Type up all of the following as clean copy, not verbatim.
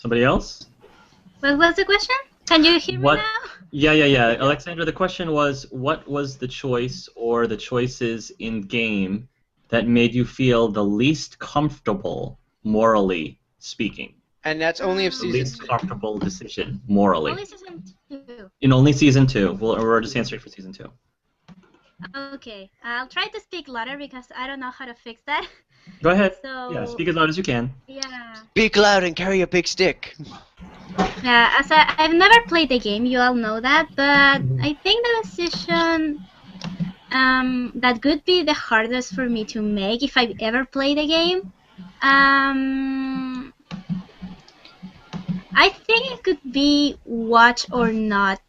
Somebody else? What was the question? Can you hear me now? Yeah. Alexandra, the question was, what was the choice or the choices in game that made you feel the least comfortable, morally speaking? And that's only of The season least 2. comfortable decision, morally. Only season 2. In only season 2. We're just answering for season 2. Okay, I'll try to speak louder because I don't know how to fix that. Go ahead. So, Yeah, speak as loud as you can. Yeah. Speak loud and carry a big stick. Yeah, I've never played the game, you all know that, but I think the decision that could be the hardest for me to make if I ever play the game, I think it could be watch or not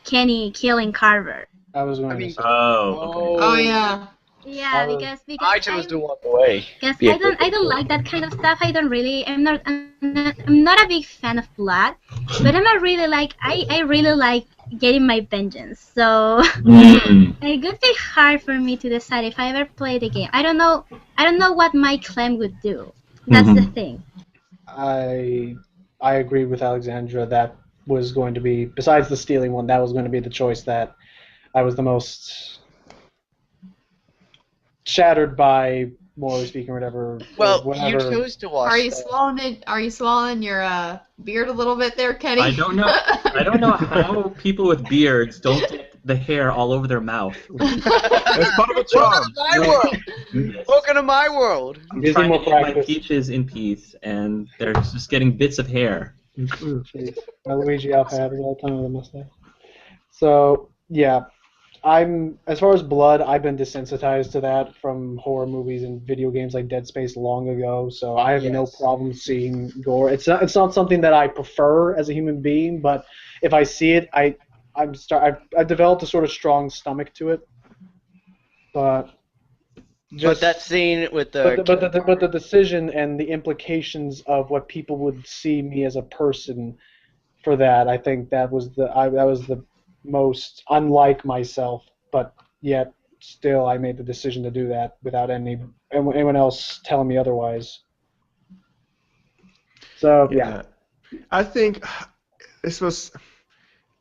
Kenny killing Carver. I was going to say. Oh yeah. Yeah, because I chose to walk away. Because I don't like that kind of stuff. I'm not a big fan of blood, but I really like getting my vengeance. So it would be hard for me to decide if I ever play the game. I don't know what my claim would do. That's the thing. I agree with Alexandra. That was going to be, besides the stealing one, that was going to be the choice that I was the most shattered by, morally speaking, or whatever. Well, whatever. you chose to watch. Are you swallowing your beard a little bit there, Kenny? I don't know how people with beards don't get the hair all over their mouth. That's part of a charm. My world. Welcome to my world. I'm trying to eat my peaches in peace, and they're just getting bits of hair. Jeez. My Luigi outfit happens all the time with a mustache. So yeah, as far as blood, I've been desensitized to that from horror movies and video games like Dead Space long ago. So I have no problem seeing gore. It's not something that I prefer as a human being, but if I see it, I've developed a sort of strong stomach to it. But that scene with the but the decision and the implications of what people would see me as a person for that, I think that was the most unlike myself, but yet still I made the decision to do that without anyone else telling me otherwise. So yeah. I think this was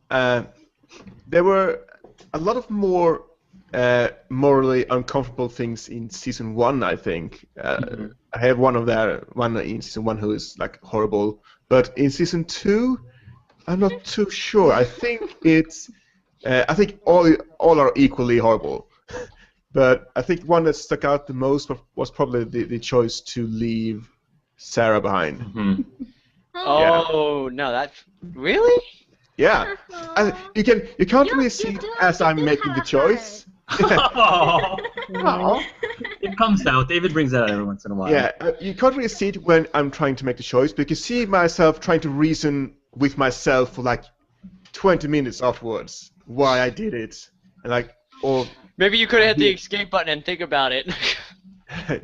there were a lot of more morally uncomfortable things in season 1. I think I have one in season 1 who is like horrible, but in season 2 I'm not too sure. I think I think all are equally horrible, but I think one that stuck out the most was probably the choice to leave Sarah behind. Oh no, that's really? Yeah, you can't really see it as I'm making the choice. It comes out. David brings that out every once in a while. Yeah, you can't really see it when I'm trying to make the choice, but you can see myself trying to reason with myself for like 20 minutes afterwards why I did it, and or maybe you could have hit the escape button and think about it.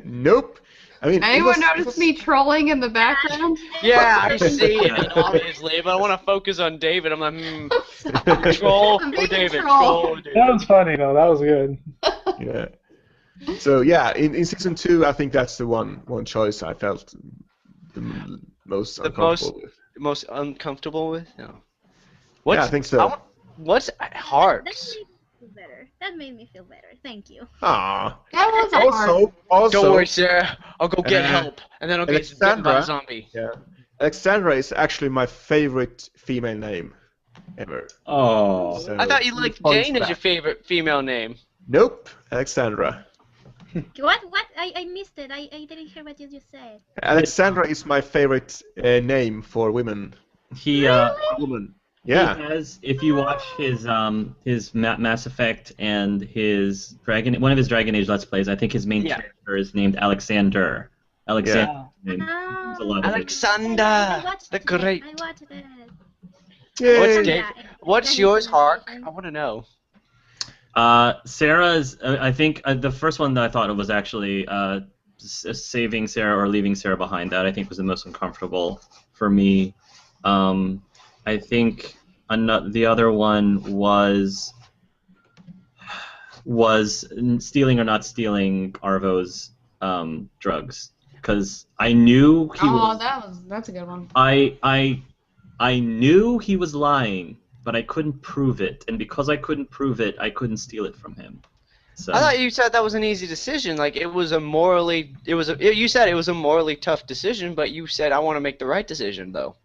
Nope. I mean, anyone notice me trolling in the background? Yeah, I see it, obviously, but I want to focus on David. I'm like, troll or David, troll or David. That was funny though. That was good. Yeah. So yeah, in season 2, I think that's the one choice I felt the most uncomfortable with. Most uncomfortable with? No. Yeah, I think so. What's Harks? That made me feel better. Thank you. Aww. That was Also, don't worry, Sarah. I'll go get help, and then I'll get bitten by a zombie. Yeah. Alexandra is actually my favorite female name ever. Oh. So, I thought you liked Jane as your favorite female name. Nope, Alexandra. What? I missed it. I didn't hear what you just said. Alexandra is my favorite name for women. Woman. Yeah. He has, if you watch his Mass Effect and his one of his Dragon Age Let's Plays, I think his main character is named Alexander. Alexander. Alexander, the Great. I watched it. What's yours, Hark? I want to know. Sarah's, I think the first one that I thought of was actually saving Sarah or leaving Sarah behind. That I think was the most uncomfortable for me. I think the other one was stealing or not stealing Arvo's drugs. because I knew he was. That's a good one. I knew he was lying, but I couldn't prove it, and because I couldn't prove it, I couldn't steal it from him. So. I thought you said that was an easy decision. Like you said it was a morally tough decision, but you said I want to make the right decision though.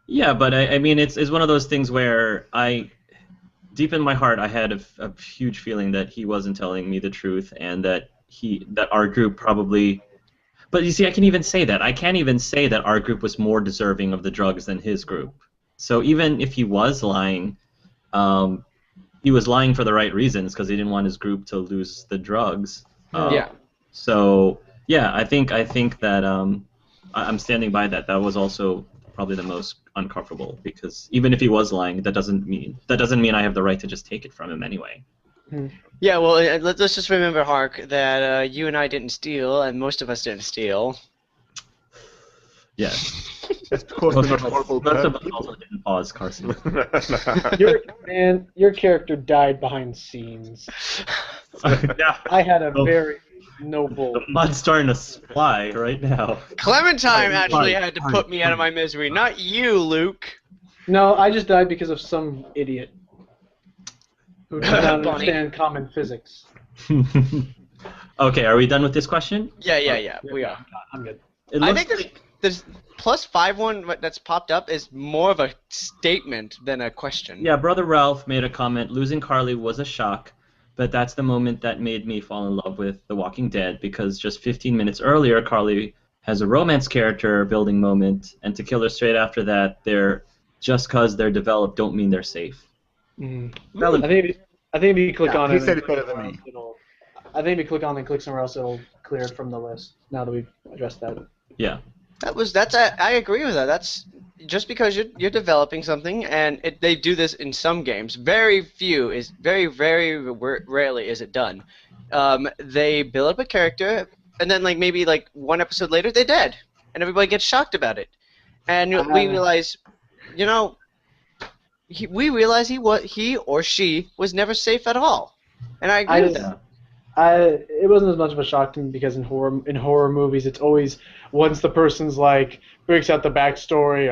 Yeah, but I mean, it's one of those things where deep in my heart, I had a huge feeling that he wasn't telling me the truth, and that our group probably. But you see, I can even say that. I can't even say that our group was more deserving of the drugs than his group. So even if he was lying, he was lying for the right reasons because he didn't want his group to lose the drugs. Yeah. So yeah, I think that I'm standing by that. That was also probably the most uncomfortable because even if he was lying, that doesn't mean I have the right to just take it from him anyway. Yeah, well, let's just remember, Hark, that you and I didn't steal, and most of us didn't steal. Yes. That's because Most we're of not horrible us people. also didn't pause, Carson. Your character died behind scenes. Yeah. I had a very noble. The mud's starting to fly right now. Clementine actually had to put me out of my misery, not you, Luke. No, I just died because of some idiot who did not understand common physics. Okay, are we done with this question? Yeah, we are. I'm good. I think there's +5 one that's popped up is more of a statement than a question. Yeah, Brother Ralph made a comment, losing Carly was a shock, but that's the moment that made me fall in love with The Walking Dead because just 15 minutes earlier, Carly has a romance character building moment, and to kill her straight after that, just because they're developed don't mean they're safe. I think if you click on it, he said it better than me. I think if you click on it and click somewhere else, it'll clear it from the list. Now that we've addressed that. Yeah. I agree with that. That's just because you're developing something, and they do this in some games. Very rarely is it done. They build up a character, and then maybe one episode later they're dead, and everybody gets shocked about it, and we realize, he or she was never safe at all, and I agree with that. It wasn't as much of a shock to me because in horror movies, it's always once the person's breaks out the backstory.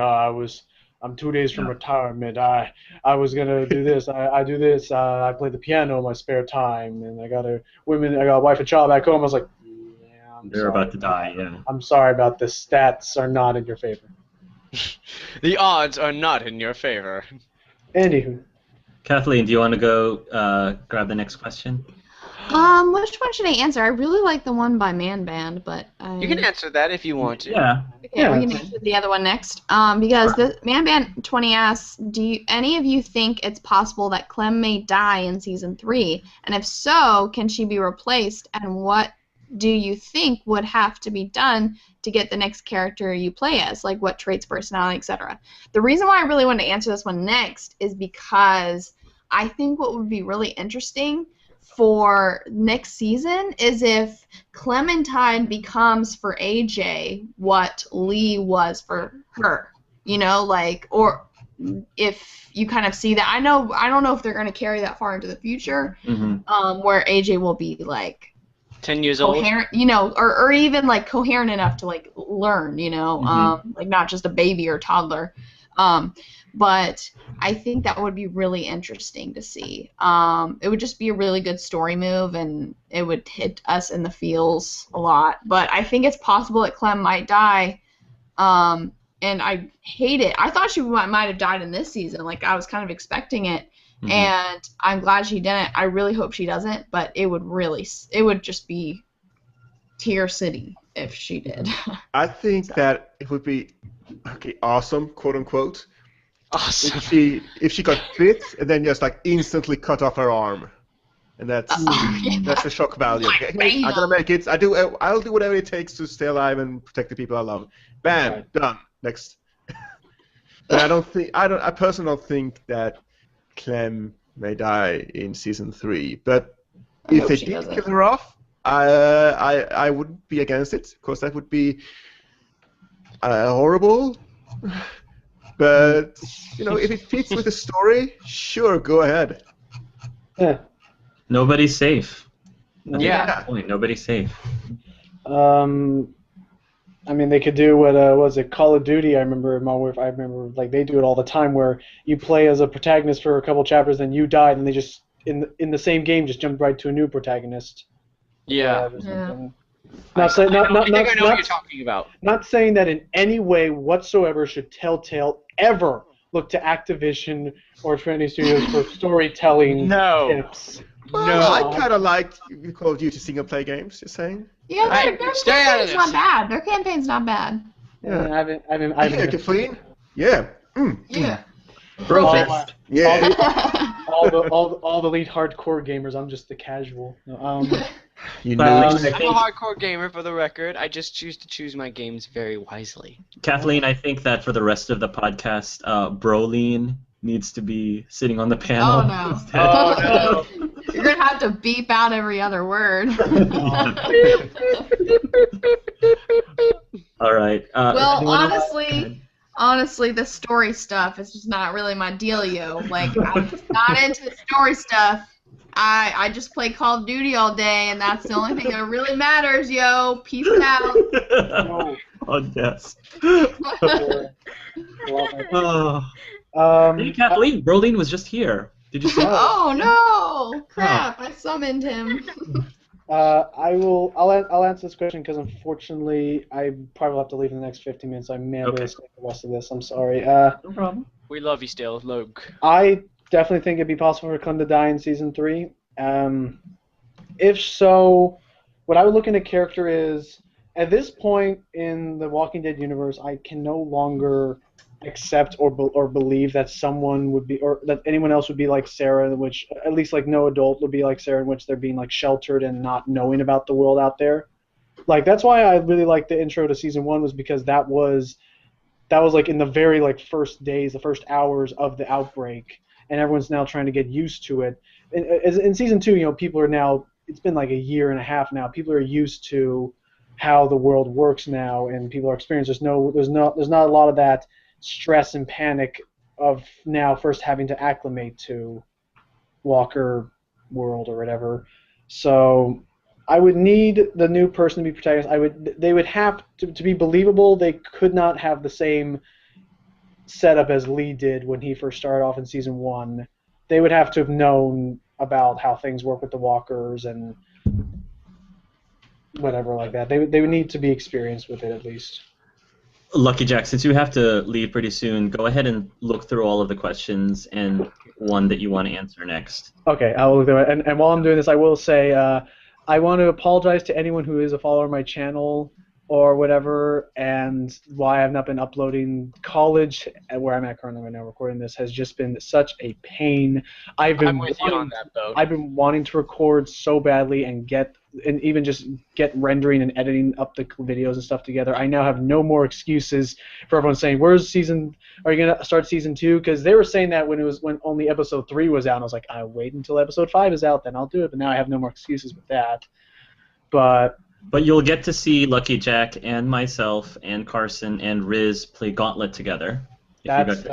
I'm 2 days from retirement. I was gonna do this. I do this. I play the piano in my spare time, and I got a wife and child back home. I was like, yeah, they're about to die. Yeah. I'm sorry about this. Stats are not in your favor. The odds are not in your favor. Anywho. Kathleen, do you want to go grab the next question? Which one should I answer? I really like the one by Man Band, but you can answer that if you want to. Yeah. Okay, we can answer the other one next. Because the Man Band 20 asks, any of you think it's possible that Clem may die in season 3? And if so, can she be replaced? And what do you think would have to be done to get the next character you play as? Like what traits, personality, etc. The reason why I really wanted to answer this one next is because I think what would be really interesting for next season is if Clementine becomes for AJ what Lee was for her, or if you kind of see that. I don't know if they're going to carry that far into the future, where AJ will be 10 years coherent, old, or even coherent enough to learn, not just a baby or toddler. But I think that would be really interesting to see. It would just be a really good story move, and it would hit us in the feels a lot. But I think it's possible that Clem might die, and I hate it. I thought she might have died in this season. I was kind of expecting it, and I'm glad she didn't. I really hope she doesn't, but it would just be Tear City if she did. I think that it would be awesome, quote unquote. Awesome. If she got bit and then just instantly cut off her arm, and that's the shock value. Okay, I'm gonna make it. I'll do whatever it takes to stay alive and protect the people I love. Bam, done. Next. But I personally don't think that Clem may die in season 3. But if they did kill her off, I wouldn't be against it, because that would be horrible. But, if it fits with the story, sure, go ahead. Yeah. Nobody's safe. Yeah. Point. Nobody's safe. I mean, they could do what was it, Call of Duty? I remember like they do it all the time, where you play as a protagonist for a couple chapters, then you died, and they just in the same game just jumped right to a new protagonist. Yeah. Not saying I think I know what you're talking about. Not saying that in any way whatsoever should Telltale ever look to Activision or Trinity Studios for storytelling tips. Well, I kind of like Call of Duty single-player games. You're saying? Yeah, Hey, their stay out of campaign's this. not bad. Their campaign's not bad. Yeah, I haven't. Yeah, Kathleen? Yeah. Yeah. Perfect. Yeah. all the elite hardcore gamers. I'm just the casual. You Well, know. I I'm a think, hardcore gamer, for the record. I just choose my games very wisely. Kathleen, I think that for the rest of the podcast, Brolene needs to be sitting on the panel. Oh no. instead. Oh, You're gonna have to beep out every other word. All right. Well, anyone else? honestly, the story stuff is just not really my dealio. Like, I'm just not into the story stuff. I just play Call of Duty all day, and that's the only thing that really matters, yo. Peace out. Oh, yes. Um, Hey, Kathleen, Brolene was just here. Did you see that? Oh no! Crap! I summoned him. I'll answer this question because unfortunately I probably will have to leave in the next 15 minutes. I may not be able to stay for the rest of this. I'm sorry. No problem. We love you still, Luke. I definitely think it'd be possible for Clem to die in season 3. If so, what I would look into character is, at this point in the Walking Dead universe, I can no longer accept or believe that someone would be, or that anyone else would be like Sarah, in which at least like no adult would be like Sarah, in which they're being like sheltered and not knowing about the world out there. Like that's why I really liked the intro to season 1, was because that was like in the very like first days, the first hours of the outbreak, and everyone's now trying to get used to it. In season 2, you know, people are now, it's been like a year and a half now, people are used to how the world works now, and people are experiencing there's not a lot of that stress and panic of now first having to acclimate to Walker world or whatever. So I would need the new person to be protagonist. They would have to be believable. They could not have the same setup as Lee did when he first started off in season 1. They would have to have known about how things work with the Walkers and whatever like that. They would need to be experienced with it at least. Lucky Jack, since you have to leave pretty soon, go ahead and look through all of the questions and pick one that you want to answer next. Okay, I will look through it. And while I'm doing this, I will say I want to apologize to anyone who is a follower of my channel or whatever, and why I've not been uploading. College, where I'm at currently right now recording this, has just been such a pain. I'm with you on that, though. I've been wanting to record so badly and even just get rendering and editing up the videos and stuff together. I now have no more excuses for everyone saying, are you gonna start season 2? Because they were saying that when only episode 3 was out, and I was like, I'll wait until episode 5 is out, then I'll do it. But now I have no more excuses with that. But you'll get to see Lucky Jack and myself and Carson and Riz play Gauntlet together. That's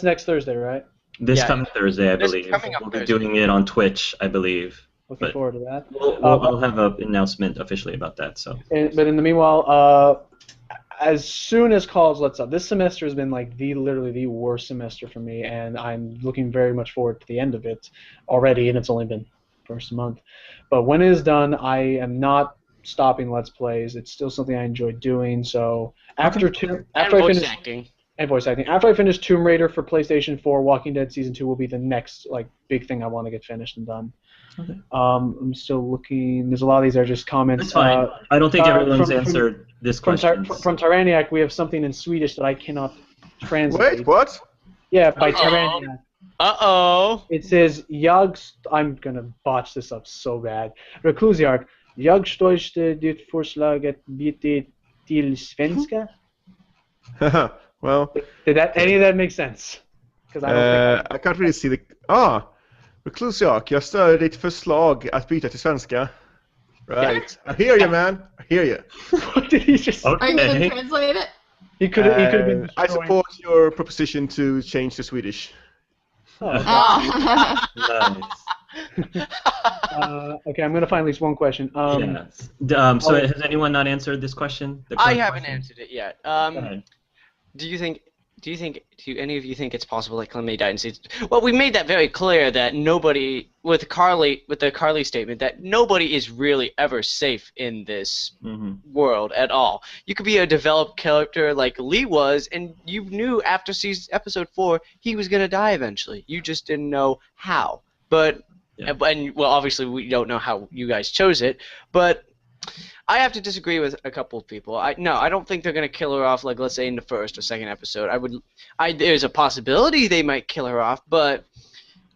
next Thursday, right? This coming Thursday, I This believe. coming up We'll be Thursday. doing it on Twitch, I believe. Looking forward to that. We'll have an announcement officially about that. So. But in the meanwhile, as soon as college lets up, this semester has been like literally the worst semester for me, and I'm looking very much forward to the end of it already, and it's only been first month. But when it is done, I am not stopping Let's Plays. It's still something I enjoy doing. So after voice acting. After I finish Tomb Raider for PlayStation 4, Walking Dead Season 2 will be the next like big thing I want to get finished and done. Okay. I'm still looking. There's a lot of these are just comments. That's fine. I don't think everyone's answered this question. From Tyranniac, we have something in Swedish that I cannot translate. Wait, what? Yeah, by Tyranniac. Uh-oh. It says, I'm going to botch this up so bad. Reklusiark, jag stödde ditt förslaget byte till svenska? Well, Did any of that make sense? Because I can't really see the... Reklusiark, jag stöder ditt förslag att byta till svenska. Right. I hear you, man. I hear you. What did he just say? Are you going to translate it? He could have been... I support your proposition to change to Swedish. Oh. Oh. Nice. Okay, I'm gonna find at least one question. Yes. So has anyone not answered this question? The I Clem haven't question? answered it yet. Go ahead. Do any of you think it's possible that Clem may die in season? Well, we made that very clear that nobody, with the Carly statement, that nobody is really ever safe in this world at all. You could be a developed character like Lee was, and you knew after episode 4 he was gonna die eventually. You just didn't know how. But and well, obviously we don't know how you guys chose it, but I have to disagree with a couple of people. I don't think they're gonna kill her off like, let's say, in the first or second episode. There's a possibility they might kill her off,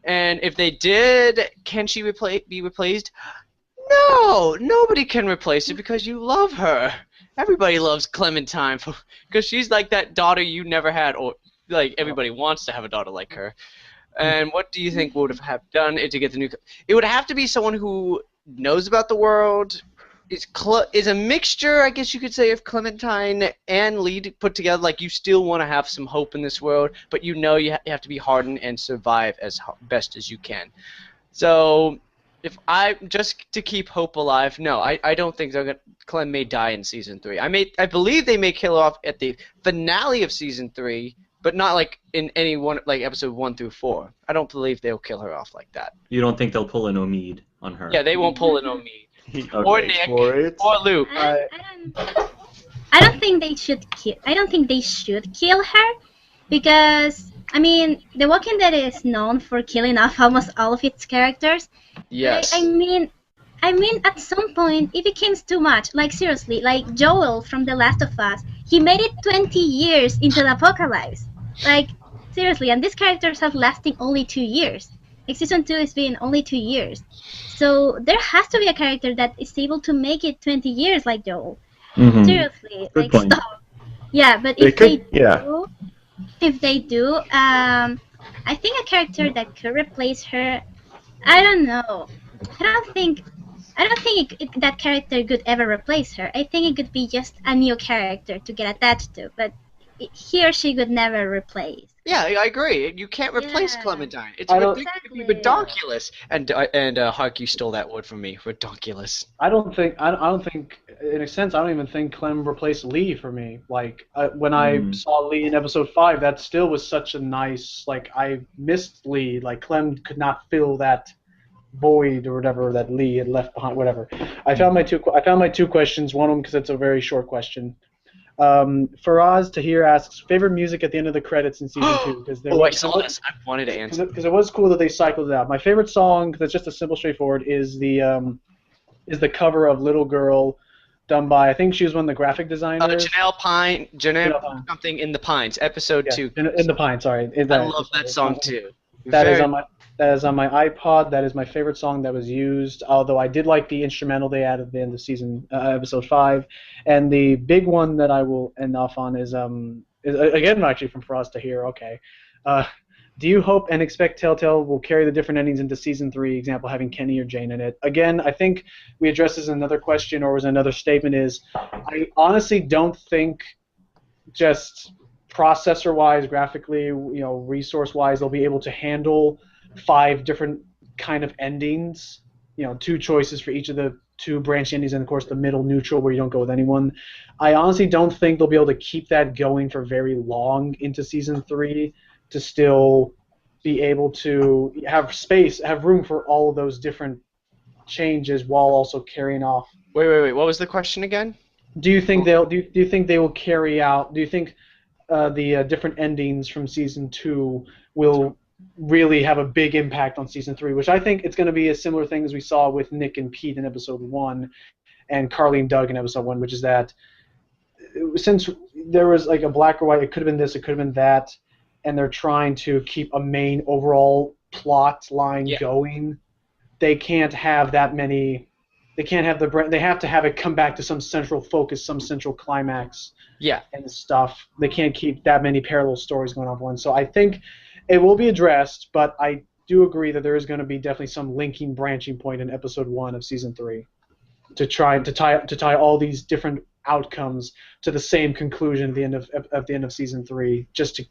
and if they did, can she be replaced? No, nobody can replace her because you love her. Everybody loves Clementine because she's like that daughter you never had, or like everybody wants to have a daughter like her. And what do you think would have done it to get the new? It would have to be someone who knows about the world. Is a mixture, I guess you could say, of Clementine and Lee put together. Like, you still want to have some hope in this world, but you know you have to be hardened and survive as best as you can. So, just to keep hope alive, no, I don't think Clem may die in season 3. I believe they may kill her off at the finale of season 3, but not like in any one, like episode 1 through 4. I don't believe they'll kill her off like that. You don't think they'll pull an Omid on her? Yeah, they won't pull an Omid. Okay. Or Nick, or Luke. I don't think they should kill. I don't think they should kill her, because I mean, The Walking Dead is known for killing off almost all of its characters. Yes. I mean, at some point it became too much. Like, seriously, like Joel from The Last of Us, he made it 20 years into the apocalypse. Like, seriously, and these characters have lasting only 2 years. Like, season 2 has been only 2 years. So there has to be a character that is able to make it 20 years like Joel. Seriously. Good point. Stop. Yeah, but if they do, I think a character that could replace her, I don't know. I don't think that character could ever replace her. I think it could be just a new character to get attached to, but he or she could never replace. Yeah, I agree. You can't replace Clementine. It's Exactly. redonkulous. And Harky stole that word from me. Redonkulous. I don't think, in a sense, I don't even think Clem replaced Lee for me. Like, when I saw Lee in episode 5, that still was such a nice, like, I missed Lee. Like, Clem could not fill that void or whatever that Lee had left behind, whatever. I found my two questions. One of them, because it's a very short question. Faraz Tahir asks, favorite music at the end of the credits in season 2? Because I saw this. I wanted to answer. Because it was cool that they cycled it out. My favorite song, because it's just a simple, straightforward, is the cover of Little Girl, done by, I think she was one of the graphic designers. Janelle something in the Pines, episode 2. In the Pines, sorry. I love that song too. That is on my iPod. That is my favorite song that was used. Although I did like the instrumental they added at the end of season episode 5, and the big one that I will end off on is again actually from Frost to Here. Okay, do you hope and expect Telltale will carry the different endings into season 3? Example, having Kenny or Jane in it. Again, I think we addressed this in another question or was another statement. Is I honestly don't think just processor-wise, graphically, resource-wise, they'll be able to handle 5 different kind of endings, 2 choices for each of the 2 branch endings, and of course the middle neutral where you don't go with anyone. I honestly don't think they'll be able to keep that going for very long into season 3 to still be able to have room for all of those different changes while also carrying off. Wait. What was the question again? Do you think they will carry out? Do you think the different endings from season 2 will really have a big impact on season 3, which I think it's going to be a similar thing as we saw with Nick and Pete in episode 1 and Carly and Doug in episode 1, which is that since there was like a black or white, it could have been this, it could have been that, and they're trying to keep a main overall plot line going, they can't have that many. They can't have they have to have it come back to some central focus, some central climax. Yeah. And stuff. They can't keep that many parallel stories going on one. So I think it will be addressed, but I do agree that there is going to be definitely some linking branching point in episode 1 of season 3 to try to tie all these different outcomes to the same conclusion at the end of season 3, just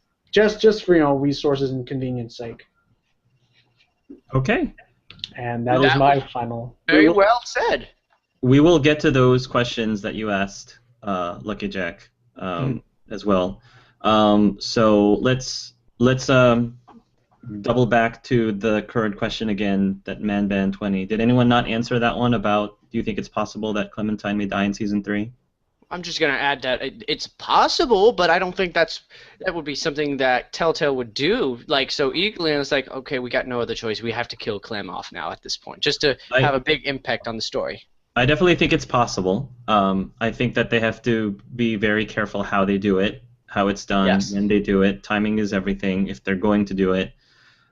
for resources and convenience sake. Okay. And that is my final. Very well said. We will get to those questions that you asked, Lucky Jack, as well. So let's double back to the current question again. That Man 20. Did anyone not answer that one about? Do you think it's possible that Clementine may die in season 3? I'm just gonna add that it's possible, but I don't think that would be something that Telltale would do like so eagerly. And it's like, okay, we got no other choice. We have to kill Clem off now at this point, just to have a big impact on the story. I definitely think it's possible. I think that they have to be very careful how they do it, how it's done, when they do it. Timing is everything if they're going to do it.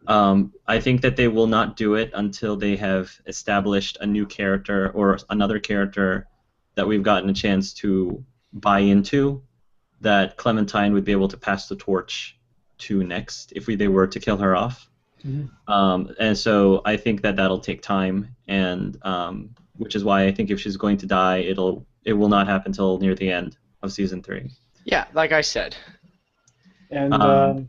I think that they will not do it until they have established a new character or another character that we've gotten a chance to buy into, that Clementine would be able to pass the torch to next if they were to kill her off. And so I think that that'll take time, and which is why I think if she's going to die, it will not happen until near the end of season 3. Yeah, like I said. And do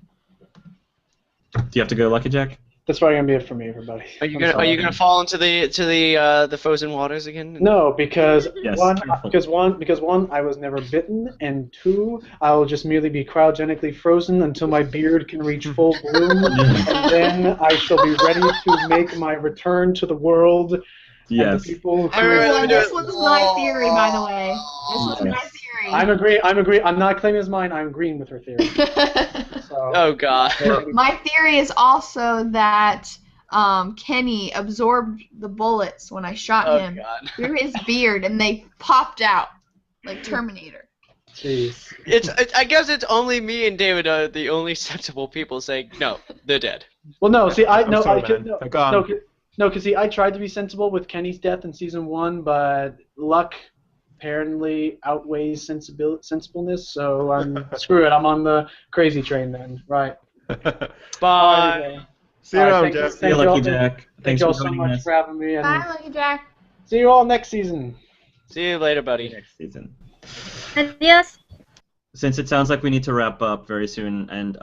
you have to go, Lucky Jack? that's probably gonna be it for me, everybody. Are you gonna fall into the frozen waters again? No, because Yes, one, careful. I was never bitten, and 2, I will just merely be cryogenically frozen until my beard can reach full bloom, and then I shall be ready to make my return to the world. Yes. And the people who Everyone, this was my theory, by the way. This was my theory. I'm agreeing. I'm not claiming it's mine. I'm agreeing with her theory. So, Oh God. My theory is also that Kenny absorbed the bullets when I shot him through his beard, and they popped out like Terminator. Jeez. I guess it's only me and David are the only sensible people saying no, they're dead. Well, no. See, because see, I tried to be sensible with Kenny's death in season 1, but luck apparently outweighs sensibleness. So screw it. I'm on the crazy train then. Right. Bye. See you around, Jeff. See you, Lucky Jack. Thank Thanks you all for so joining much us. for having me. And Bye, Lucky Jack. see you all next season. See you later, buddy. Next season. Adios. Since it sounds like we need to wrap up very soon, and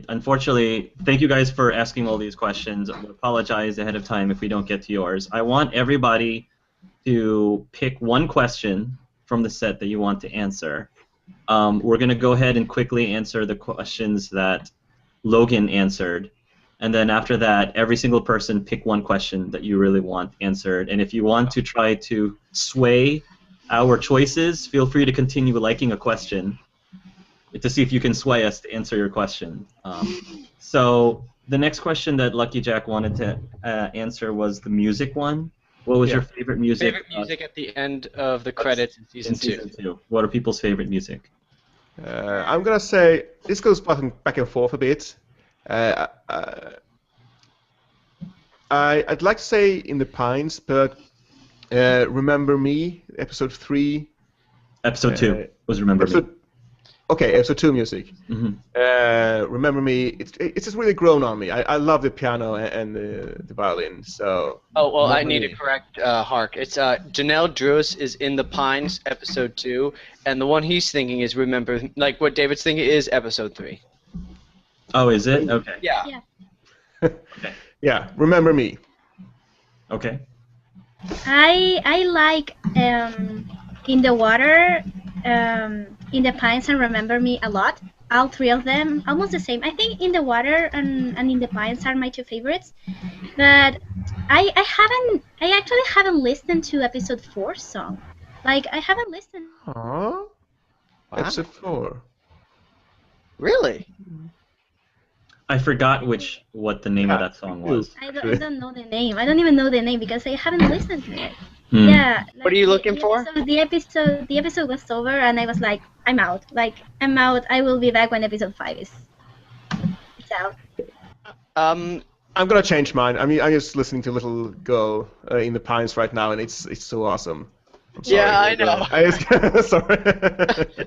unfortunately, thank you guys for asking all these questions. I apologize ahead of time if we don't get to yours. I want everybody to pick one question from the set that you want to answer. We're going to go ahead and quickly answer the questions that Logan answered, and then after that, every single person pick one question that you really want answered. And if you want to try to sway our choices, feel free to continue liking a question to see if you can sway us to answer your question. So the next question that Lucky Jack wanted to answer was the music one. What was your favorite music? Favorite music at the end of the credits in season 2. What are people's favorite music? I'm gonna say this goes back and forth a bit. I'd like to say In the Pines, but Remember Me, episode 3. Episode 2 was Remember Me. Okay, episode 2 music. Mm-hmm. Remember Me, it's just really grown on me. I love the piano and the violin. So. Oh well, I need to correct Hark. It's Janelle Drewis is In the Pines, episode 2, and the one he's thinking is Remember, like what David's thinking is episode 3. Oh, is it? Okay. Yeah. Okay. Yeah, Remember Me. Okay. I like In the Water, In the Pines, and Remember Me a lot. All 3 of them, almost the same. I think In the Water and In the Pines are my 2 favorites. But I actually haven't listened to episode 4 song. Like, I haven't listened. Huh? Wow. Episode 4. Really? I forgot what the name of that song was. I don't know the name. I don't even know the name because I haven't listened to it. Hmm. Yeah. Like, What are you looking for? The episode was over, and I was like, I'm out. Like, I'm out. I will be back when episode 5 is out. I'm gonna change mine. I mean, I'm just listening to Little Girl in the Pines right now, and it's so awesome. I'm sorry. Yeah, I know. Sorry.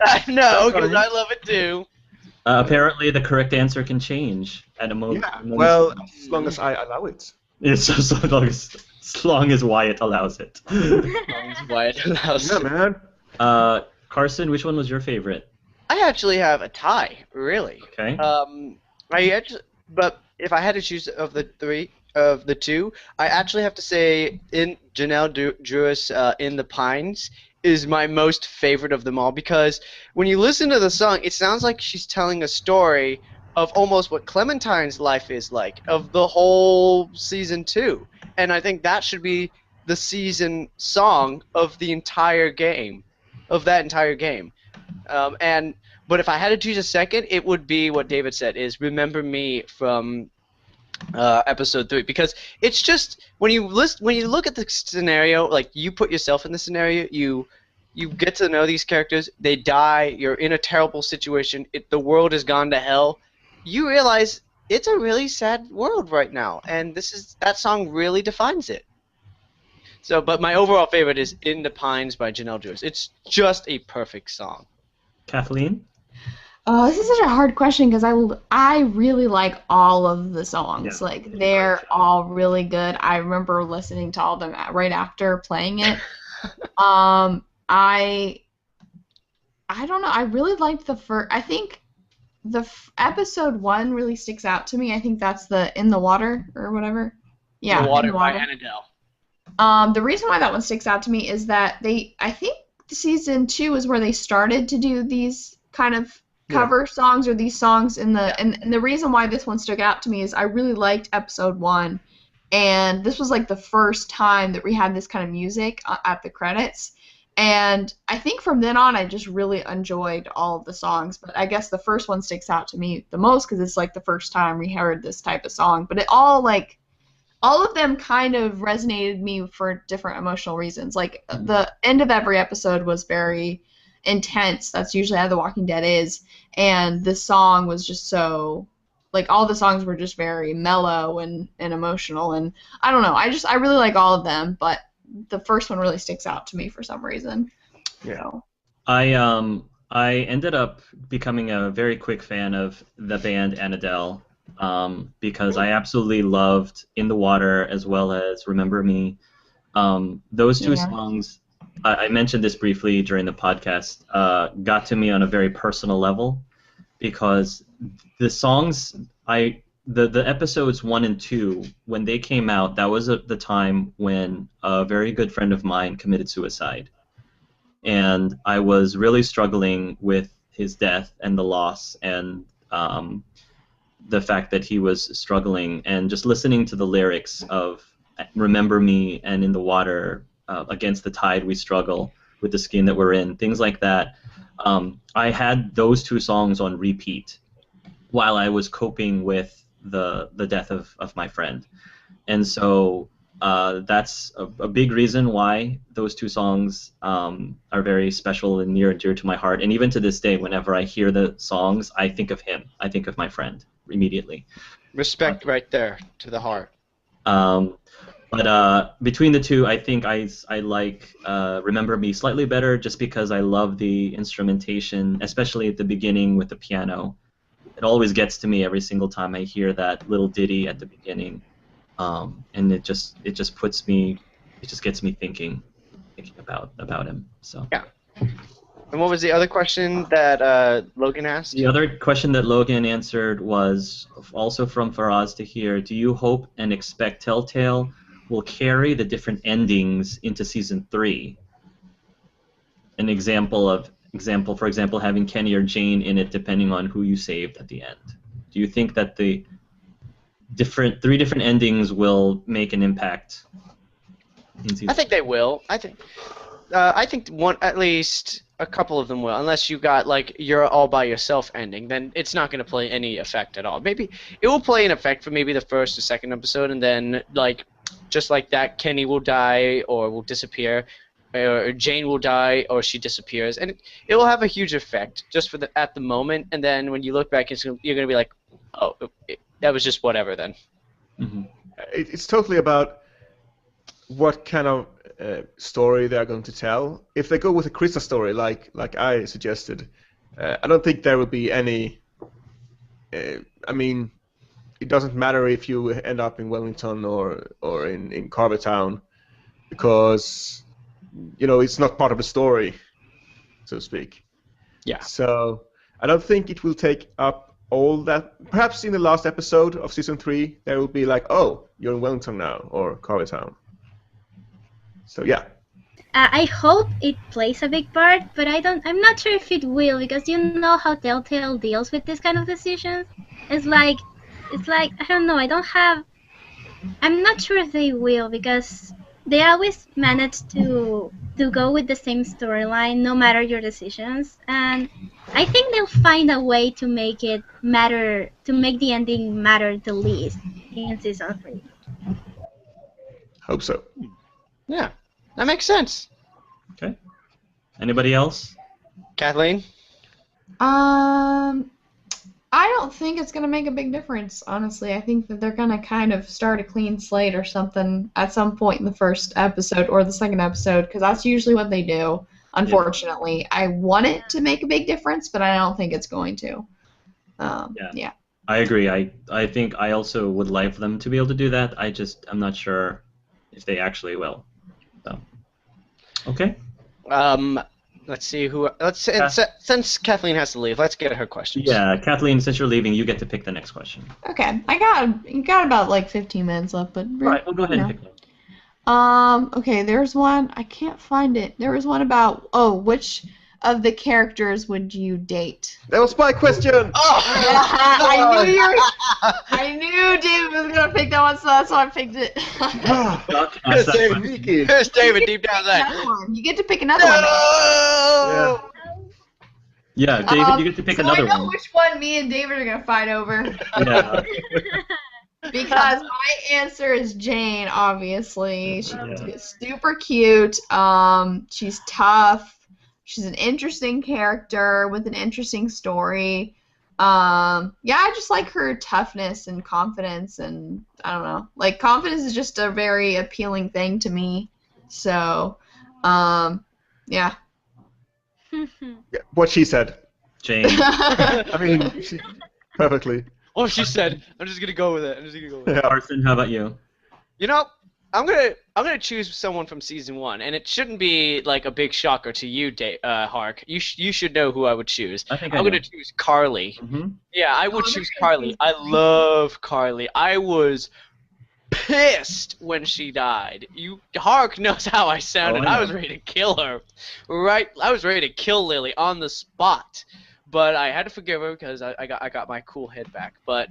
I know, because I love it too. Apparently, the correct answer can change at a moment. Yeah, well, as long as I allow it. It's as long as Wyatt allows it. Yeah, man. Carson, which one was your favorite? I actually have a tie, really. Okay. But if I had to choose of the 3, of the two, I actually have to say in Janelle Drewis in the Pines is my most favorite of them all, because when you listen to the song, it sounds like she's telling a story of almost what Clementine's life is like, of the whole season 2. And I think that should be the season song of the entire game, of that entire game. But if I had to choose a second, it would be what David said, is Remember Me from episode 3, because it's just when you look at the scenario, like you put yourself in the scenario, you get to know these characters, they die, you're in a terrible situation, the world has gone to hell, you realize it's a really sad world right now, and that song really defines it. So, but my overall favorite is In the Pines by Janelle Drewis. It's just a perfect song. Kathleen? This is such a hard question because I really like all of the songs. Yeah. Like, they're all really good. I remember listening to all of them right after playing it. I don't know. I really liked the first. I think episode 1 really sticks out to me. I think that's the In the Water or whatever. Yeah, In the Water In the by Water. Annadelle. The reason why that one sticks out to me is that I think season 2 is where they started to do these kind of cover songs, or these songs and the reason why this one stuck out to me is I really liked episode 1, and this was like the first time that we had this kind of music at the credits, and I think from then on I just really enjoyed all of the songs, but I guess the first one sticks out to me the most because it's like the first time we heard this type of song, but it all of them kind of resonated me for different emotional reasons. Like, the end of every episode was very intense. That's usually how The Walking Dead is. And this song was just so, like, all the songs were just very mellow and emotional. And I don't know. I really like all of them, but the first one really sticks out to me for some reason. Yeah. So. I ended up becoming a very quick fan of the band Annadelle. Because I absolutely loved In the Water as well as Remember Me. Those two songs, I mentioned this briefly during the podcast, got to me on a very personal level because the songs, the episodes 1 and 2, when they came out, that was the time when a very good friend of mine committed suicide. And I was really struggling with his death and the loss and the fact that he was struggling, and just listening to the lyrics of Remember Me and In the Water, against the tide we struggle, with the skin that we're in, things like that. I had those two songs on repeat while I was coping with the death of my friend. And so that's a big reason why those two songs are very special and near and dear to my heart. And even to this day, whenever I hear the songs, I think of him. I think of my friend immediately. Respect right there to the heart. But between the two, I think I like Remember Me slightly better just because I love the instrumentation, especially at the beginning with the piano. It always gets to me every single time I hear that little ditty at the beginning. And it just gets me thinking about him. So yeah. And what was the other question that Logan asked? The other question that Logan answered was also from Faraz to here. Do you hope and expect Telltale will carry the different endings into season 3? An example, for example, having Kenny or Jane in it, depending on who you saved at the end. Do you think that the three different endings will make an impact in season? I think they will. I think at least a couple of them will, unless you got like you're all by yourself ending, then it's not going to play any effect at all. Maybe it will play an effect for maybe the first or second episode, and then like just like that, Kenny will die or will disappear, or Jane will die or she disappears, and it will have a huge effect just for at the moment, and then when you look back, you're going to be like, oh, that was just whatever then. Mm-hmm. It's totally about what kind of story they're going to tell. If they go with a Krista story, like I suggested, I don't think there will be any. I mean, it doesn't matter if you end up in Wellington or in Carver Town, because it's not part of the story, so to speak. Yeah. So I don't think it will take up all that. Perhaps in the last episode of season 3, there will be like, oh, you're in Wellington now, or Koreatown. So yeah. I hope it plays a big part, but I'm not sure if it will, because you know how Telltale deals with this kind of decisions. It's like I don't know. I'm not sure if they will, because they always manage to go with the same storyline no matter your decisions, and I think they'll find a way to make it matter, to make the ending matter the least in season 3. Hope so. Yeah, that makes sense. Okay. Anybody else? Kathleen? I don't think it's going to make a big difference, honestly. I think that they're going to kind of start a clean slate or something at some point in the first episode or the second episode, because that's usually what they do, unfortunately. Yeah. I want it to make a big difference, but I don't think it's going to. Yeah. I agree. I think I also would like for them to be able to do that. I'm not sure if they actually will. So. Okay. Let's see who. Since Kathleen has to leave, let's get her questions. Yeah, Kathleen, since you're leaving, you get to pick the next question. Okay, I got about like 15 minutes left, but all right, we'll go ahead and pick one. Okay, there's one. I can't find it. There was one about which of the characters would you date? That was my question. Oh, I knew David was gonna pick that one, so that's why I picked it. Here's David deep down there. You get to pick another one. Yeah, David, you get to pick another one. I know which one me and David are gonna fight over. Yeah. Because my answer is Jane, obviously. She's super cute. She's tough. She's an interesting character with an interesting story. I just like her toughness and confidence, and I don't know. Like, confidence is just a very appealing thing to me. So, yeah. What she said. Jane. I mean, perfectly. Oh, she said. I'm just gonna go with it. Yeah. Arson, how about you? You know, I'm gonna choose someone from season 1, and it shouldn't be like a big shocker to you, Hark. You should know who I would choose. I'm gonna choose Carly. Mm-hmm. Yeah, I would choose Carly. I love Carly. I was pissed when she died. Hark knows how I sounded. I was ready to kill her. Right, I was ready to kill Lily on the spot. But I had to forgive her because I got my cool head back. But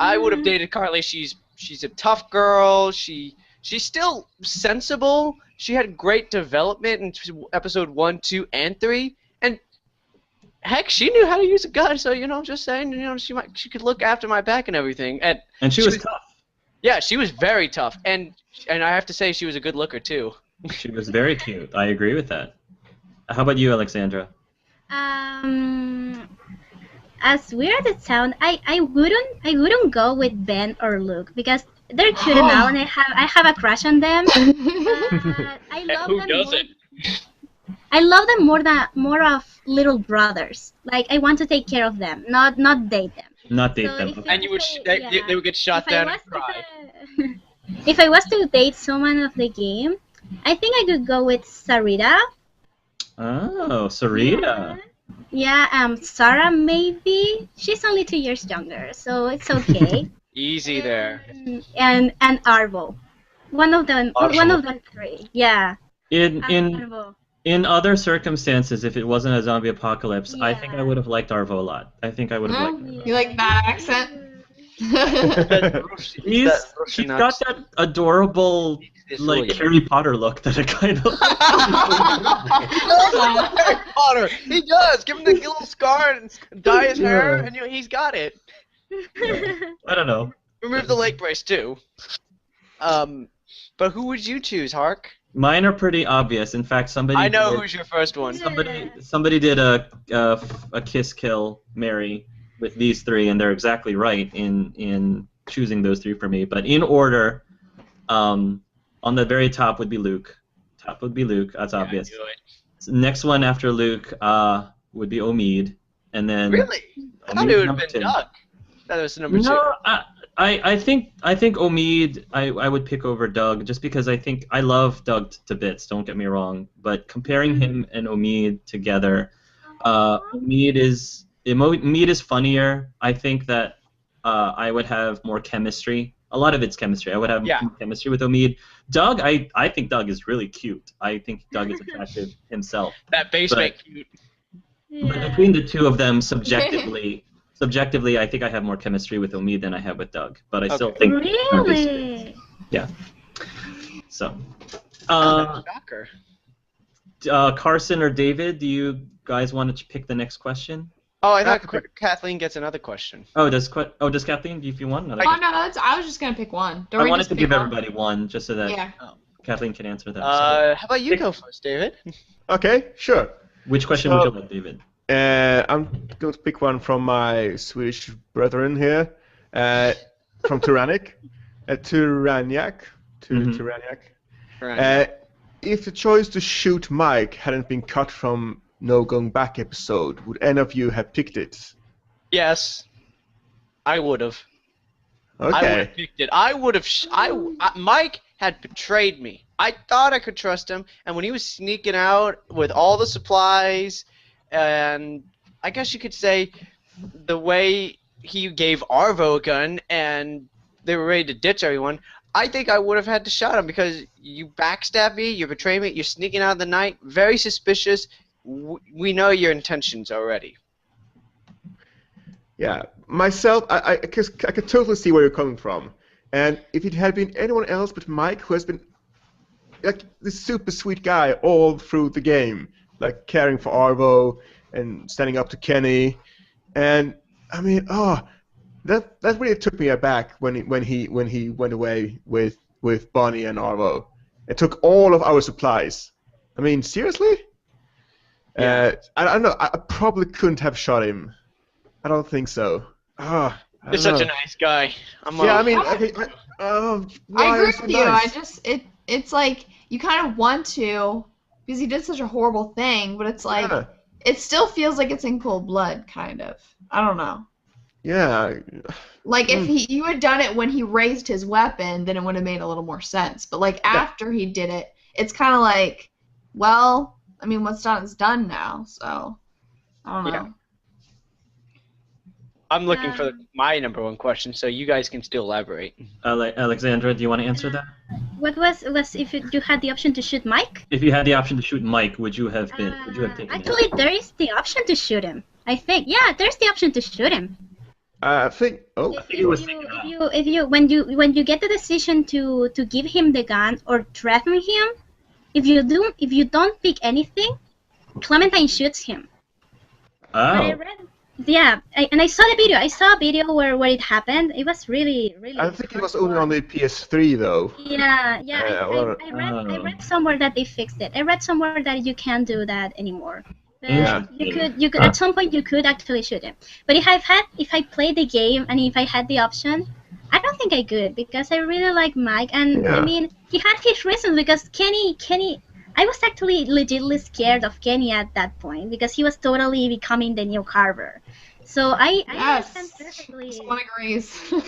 I would have dated Carly. She's a tough girl. She's still sensible. She had great development in episode 1, 2, and 3. And heck, she knew how to use a gun. So just saying, she could look after my back and everything. And she was tough. Yeah, she was very tough. And I have to say, she was a good looker too. She was very cute. I agree with that. How about you, Alexandra? As weird as it sounds, I wouldn't go with Ben or Luke because they're cute now and I have a crush on them. I love Who them doesn't? I love them more of little brothers. Like, I want to take care of them, not date them. Not date them. And they would get shot down and cry. If I was to date someone of the game, I think I could go with Sarita. Oh, Sarita. Yeah, Sarah maybe. She's only 2 years younger, so it's okay. Easy there. And Arvo. One of them 3. Yeah. In other circumstances, if it wasn't a zombie apocalypse, I think I would have liked Arvo a lot. I think I would have liked Arvo. You like that accent? He's got that adorable, like, Harry Potter look that I kind of Harry Potter! He does! Give him the little scar and dye his hair, and he's got it. I don't know. Remove the leg brace, too. But who would you choose, Hark? Mine are pretty obvious. In fact, I know who's your first one. Somebody did a kiss, kill, marry with these 3, and they're exactly right in choosing those 3 for me. But in order, on the very top would be Luke. That's obvious. Next one after Luke would be Omid, and then really, I thought it would have been Doug. That was number 2. No, I think Omid I would pick over Doug just because I love Doug to bits. Don't get me wrong, but comparing him and Omid together, Omid is Mead is funnier. I think that I would have more chemistry. A lot of it's chemistry. I would have more chemistry with Omid. Doug, I think Doug is really cute. I think Doug is attractive himself. That base mate cute. But between the two of them, subjectively, I think I have more chemistry with Omid than I have with Doug. But I still think really, yeah. So, shocker. Carson or David, do you guys want to pick the next question? Oh, I thought Kathleen gets another question. Oh, does Kathleen? If you want another? Oh no, I was just gonna pick one. I wanted to give everybody one, just so that Kathleen can answer that. How about you go first, David? Okay, sure. Which question would you like, David? I'm going to pick one from my Swedish brethren here, from Tyrannic, Tyranniac. If the choice to shoot Mike hadn't been cut from No Going Back episode, would any of you have picked it? Yes, I would have. Okay. I would have picked it. I would have. Mike had betrayed me. I thought I could trust him, and when he was sneaking out with all the supplies, and I guess you could say the way he gave Arvo a gun, and they were ready to ditch everyone, I think I would have had to shot him because you backstab me, you betray me, you're sneaking out in the night, very suspicious. We know your intentions already. Yeah, myself, I could totally see where you're coming from. And if it had been anyone else but Mike, who has been like this super sweet guy all through the game, like caring for Arvo and standing up to Kenny, and I mean, that really took me aback when he went away with Bonnie and Arvo. It took all of our supplies. I mean, seriously? I don't know. I probably couldn't have shot him. I don't think so. You're such a nice guy. I mean, I agree with you. Nice? It's like you kind of want to because he did such a horrible thing, but it's like it still feels like it's in cold blood, kind of. I don't know. Yeah. Like if you had done it when he raised his weapon, then it would have made a little more sense. But like after he did it, it's kind of like, well, I mean, what's done is done now. So I don't know. Yeah. I'm looking for my number one question, so you guys can still elaborate. Alexandra, do you want to answer that? What was if you had the option to shoot Mike? If you had the option to shoot Mike, would you have taken actually, there is the option to shoot him. I think, there's the option to shoot him. I think. If you when you get the decision to give him the gun or threaten him, if you don't pick anything, Clementine shoots him. Oh. And I saw the video. I saw a video where it happened. It was really. I think it was only on the PS3 though. Yeah. I read somewhere that they fixed it. I read somewhere that you can't do that anymore. But you could at some point you could actually shoot him. But if I played the game and if I had the option, I don't think I could because I really like Mike and I mean he had his reasons because Kenny. I was actually legitimately scared of Kenny at that point because he was totally becoming the new Carver. So I understand perfectly. Someone agrees. You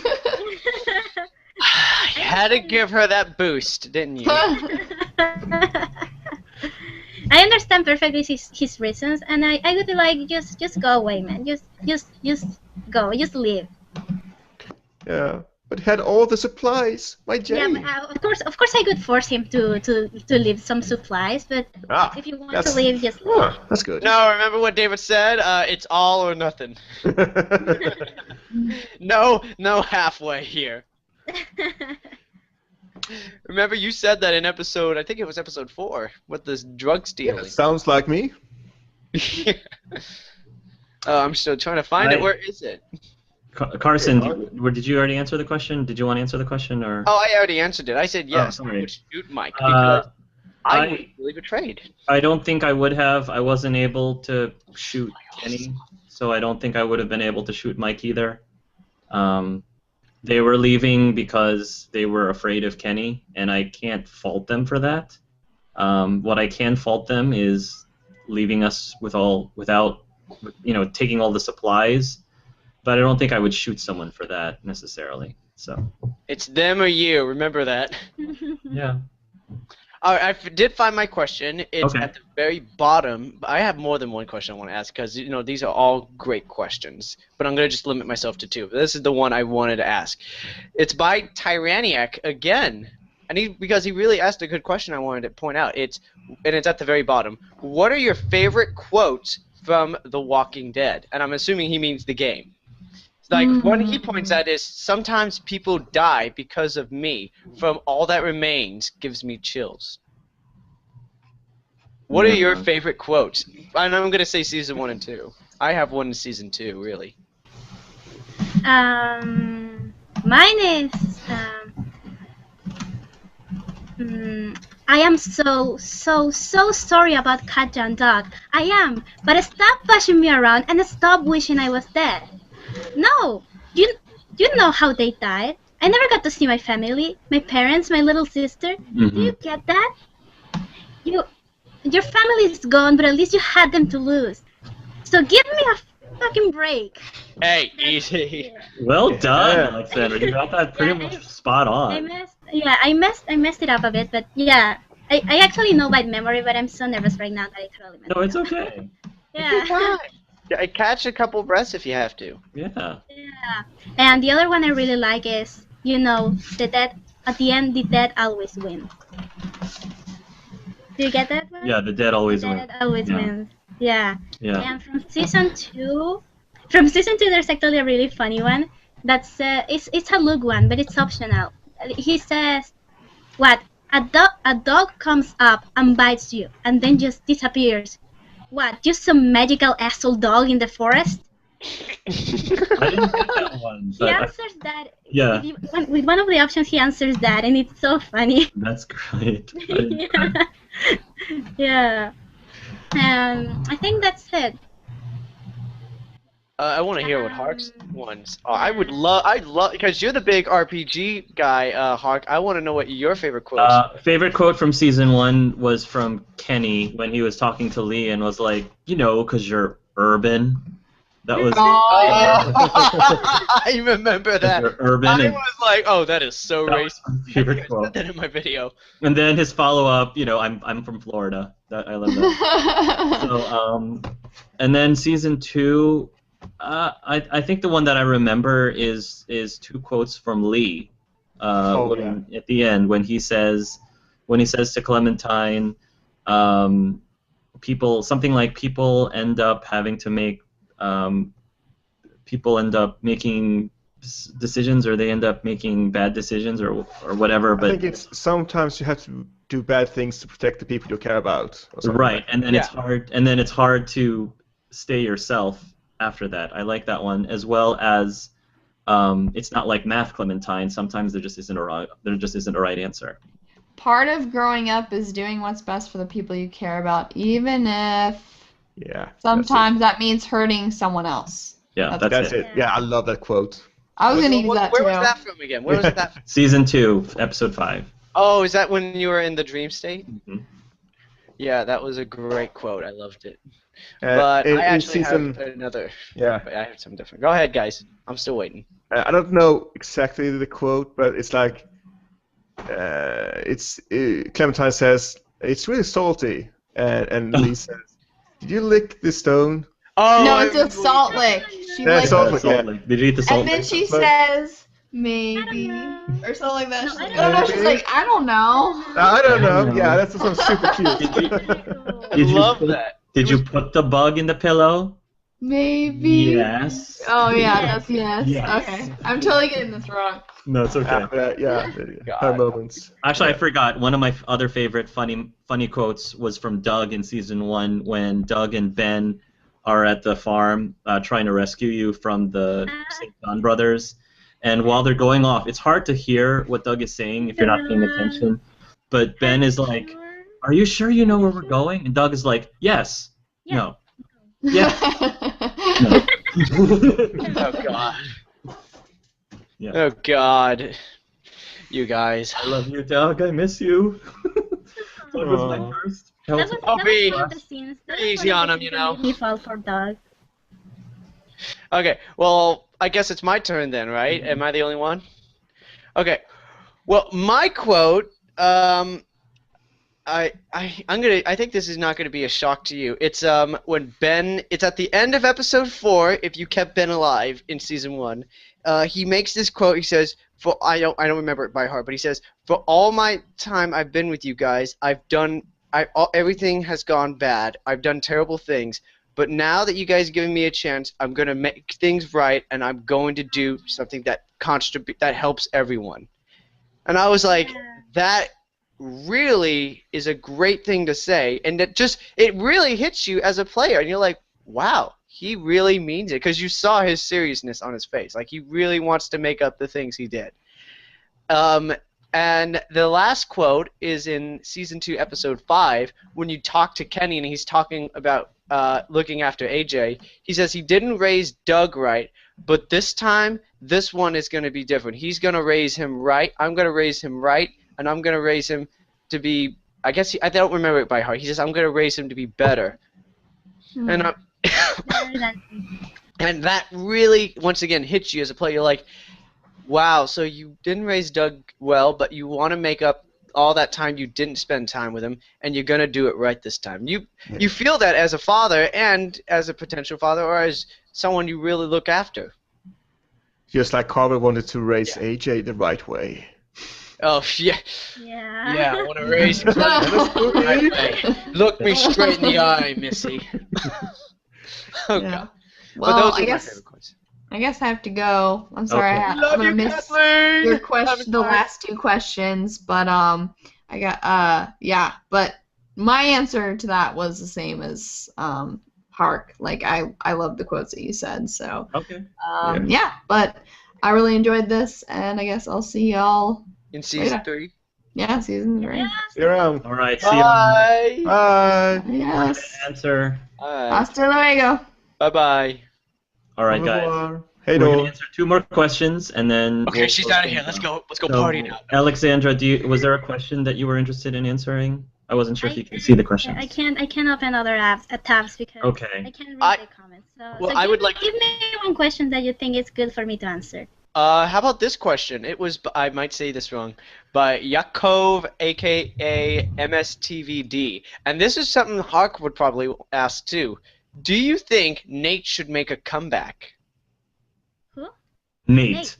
had to give her that boost, didn't you? I understand perfectly his reasons, and I would be like, just go away, man. Just go, just leave. Yeah. But he had all the supplies, my Jay. Yeah, but, of course, I could force him to leave some supplies. But if you want to leave, just leave. That's good. No, remember what David said? It's all or nothing. No halfway here. Remember, you said that in episode, I think it was episode 4, with this drug stealing. Yeah, sounds like me. I'm still trying to find it. Where is it? Carson, did you already answer the question? Did you want to answer the question, or? Oh, I already answered it. I said yes. I would shoot Mike because I was really betrayed. I don't think I would have. I wasn't able to shoot Kenny, so I don't think I would have been able to shoot Mike either. They were leaving because they were afraid of Kenny, and I can't fault them for that. What I can fault them is leaving us without taking all the supplies. But I don't think I would shoot someone for that necessarily. So it's them or you. Remember that. Yeah. I did find my question. It's Okay. at the very bottom. I have more than one question I want to ask because these are all great questions. But I'm gonna just limit myself to two. This is the one I wanted to ask. It's by Tyranniac again, and because he really asked a good question. I wanted to point out. It's at the very bottom. What are your favorite quotes from The Walking Dead? And I'm assuming he means the game. Like, one he points out is, sometimes people die because of me. From all that remains gives me chills. What are your favorite quotes? And I'm going to say season 1 and 2. I have one in season 2, really. Mine is I am so sorry about Katja and Dog. I am, but stop pushing me around and stop wishing I was dead. No, you know how they died. I never got to see my family, my parents, my little sister. Do you get that? Your family is gone, but at least you had them to lose. So give me a fucking break. Hey, easy. Well done, Alexander. You got that pretty much spot on. I messed it up a bit, but yeah. I actually know by memory, but I'm so nervous right now that I totally messed it up. No, it's okay. Yeah. Catch a couple breaths if you have to. Yeah. Yeah. And the other one I really like is, the dead, at the end, the dead always win. Do you get that one? Yeah, the dead always The win. dead always wins. Yeah. Yeah. And from season 2, there's actually a really funny one. That's it's a Luke one, but it's optional. He says, "What? A dog comes up and bites you, and then just disappears. What? Just some magical asshole dog in the forest?" I didn't get that one. He answers that. Yeah. With one of the options, he answers that, and it's so funny. That's great. Yeah. I think that's it. I want to hear what Hark's ones are. I'd love, because you're the big RPG guy, Hark. I want to know what your favorite quotes are. Favorite quote from season 1 was from Kenny when he was talking to Lee and was like, because you're urban. That was. I remember that. You're urban. I was like, oh, that is so racist. Favorite quote. I said that in my video. And then his follow-up, I'm from Florida. I love that. So, and then season 2, I think the one that I remember is 2 quotes from Lee. At the end when he says to Clementine, people end up having to make people end up making decisions, or they end up making bad decisions, or whatever. But I think it's sometimes you have to do bad things to protect the people you care about. Right, and then it's hard. And then it's hard to stay yourself after that. I like that one, as well as it's not like math, Clementine. Sometimes there just isn't a right answer. Part of growing up is doing what's best for the people you care about, even if sometimes that means hurting someone else. Yeah, that's it. Yeah, I love that quote. I was gonna use that too. Where was that from again? Where was that from? Season 2, episode 5. Oh, is that when you were in the dream state? Mm-hmm. Yeah, that was a great quote. I loved it. But I actually have another. Yeah. I have something different. Go ahead, guys. I'm still waiting. I don't know exactly the quote, but it's like, Clementine says, "It's really salty," and Lee says, "Did you lick the stone?" Oh, no, it's a salt lick. Salt lick. Did you eat the salt lick? And then she says, "Maybe," or something like that. No, I don't know. She's like, "I don't know." I don't know. Yeah, that's super cute. Did you love that. Did you put the bug in the pillow? Maybe. Yes. Oh yeah, that's yes. Yes. Okay, I'm totally getting this wrong. No, it's okay. Her moments. Actually, I forgot. One of my other favorite funny quotes was from Doug in season 1 when Doug and Ben are at the farm trying to rescue you from the St. John brothers. And while they're going off, it's hard to hear what Doug is saying if you're not paying attention. But Ben is like, "Are you sure you know where we're going?" And Doug is like, "Yes." Yeah. No. Yeah. No. Oh God. Yeah. Oh God. You guys. I love you, Doug. I miss you. That was my first. That was one of the scenes. Easy on him, you know. He fell for Doug. Okay, well, I guess it's my turn then, right? Am I the only one? Okay. Well, my quote, I think this is not gonna be a shock to you. It's when Ben. It's at the end of episode 4. If you kept Ben alive in season 1, he makes this quote. He says, "For I don't remember it by heart, but he says, for all my time I've been with you guys, everything has gone bad. I've done terrible things. But now that you guys are giving me a chance, I'm gonna make things right, and I'm going to do something that helps everyone." And I was like, that really is a great thing to say, and it really hits you as a player, and you're like, wow, he really means it, because you saw his seriousness on his face. Like, he really wants to make up the things he did. And the last quote is in season 2, episode 5, when you talk to Kenny, and he's talking about looking after AJ. He says he didn't raise Doug right, but this time, this one is going to be different. He's going to raise him right. I'm going to raise him right, and I'm going to raise him to be, I don't remember it by heart. He says, I'm going to raise him to be better. And and that really, once again, hits you as a player. You're like, wow, so you didn't raise Doug well, but you want to make up all that time you didn't spend time with him, and you're going to do it right this time. You feel that as a father and as a potential father, or as someone you really look after. Just like Carver wanted to raise AJ the right way. Oh, yeah. Yeah. Yeah, I want to raise him the right way. Look me straight in the eye, Missy. Oh, Yeah. God. Well, But those I are my guess favorite quotes. I guess I have to go. I'm sorry, Okay. I'm gonna miss your question, the last 2 questions, but I got yeah. But my answer to that was the same as Hark. Like I love the quotes that you said. So Okay. yeah. But I really enjoyed this, and I guess I'll see y'all In season later. 3. Yeah, season 3. See you around. All right. See you. Bye. Bye. Yes. Answer. Bye. Hasta luego. Bye-bye. All right, guys. Hey, We're gonna Noel. answer 2 more questions, and then. Okay, she's out of here. Let's go. Let's go party now. Alexandra, was there a question that you were interested in answering? I wasn't sure if you could see the questions. I can't open other tabs because I can't read the comments. So I would like. Give me one question that you think is good for me to answer. How about this question? It was, I might say this wrong, by Yakov, aka MSTVD, and this is something Hark would probably ask too. Do you think Nate should make a comeback? Who? Nate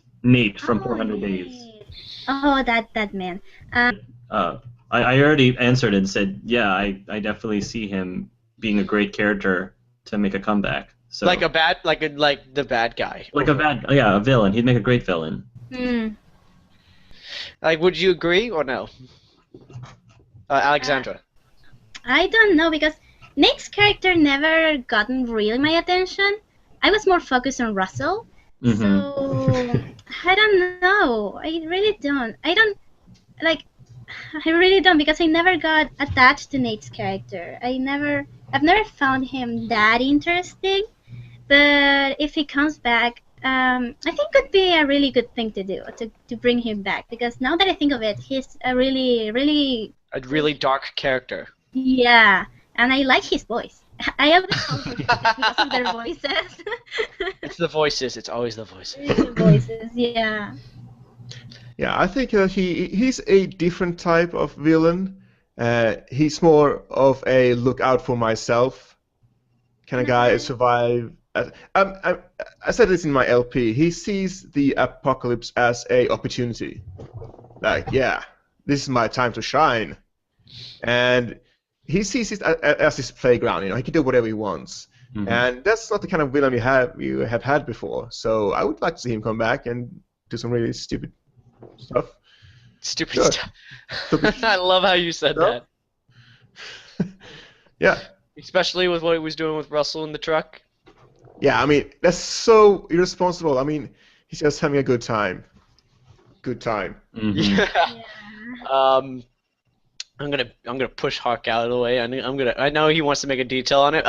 from 400 Days. Oh, that man. I already answered and said, yeah, I definitely see him being a great character to make a comeback. So Like the bad guy. like a villain. He'd make a great villain. Like, would you agree or no? Alexandra. I don't know because Nate's character never gotten really my attention. I was more focused on Russell. Mm-hmm. So I don't know. I really don't. I really don't because I never got attached to Nate's character. I've never found him that interesting. But if he comes back, I think it could be a really good thing to do to bring him back because now that I think of it, he's a really dark character. Yeah, and I like his voice. I always call him because of their voices. It's the voices. It's always the voices. It's the voices, yeah. Yeah, I think he's a different type of villain. He's more of a look out for myself kind of guy. Survive. I said this in my LP. He sees the apocalypse as a opportunity. Like, yeah, this is my time to shine, and he sees it as his playground. You know, he can do whatever he wants, and that's not the kind of villain you have had before. So I would like to see him come back and do some really stupid stuff. Stupid stuff. I love how you said that. Yeah. Especially with what he was doing with Russell in the truck. Yeah, I mean, that's so irresponsible. I mean, he's just having a good time. Good time. Mm-hmm. Yeah. I'm gonna push Hark out of the way. I know he wants to make a detail on it.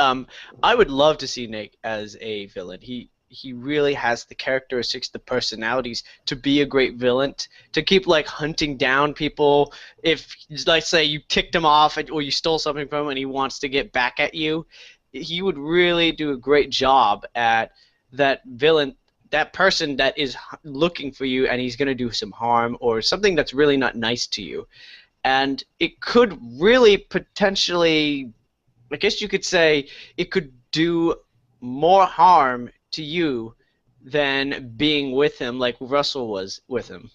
I would love to see Nate as a villain. He really has the characteristics, the personalities to be a great villain. To keep like hunting down people. If, like, say you kicked him off or you stole something from him and he wants to get back at you, he would really do a great job at that villain, that person that is looking for you and he's gonna do some harm or something that's really not nice to you. and it could really potentially, I guess you could say, it could do more harm to you than being with him like Russell was with him.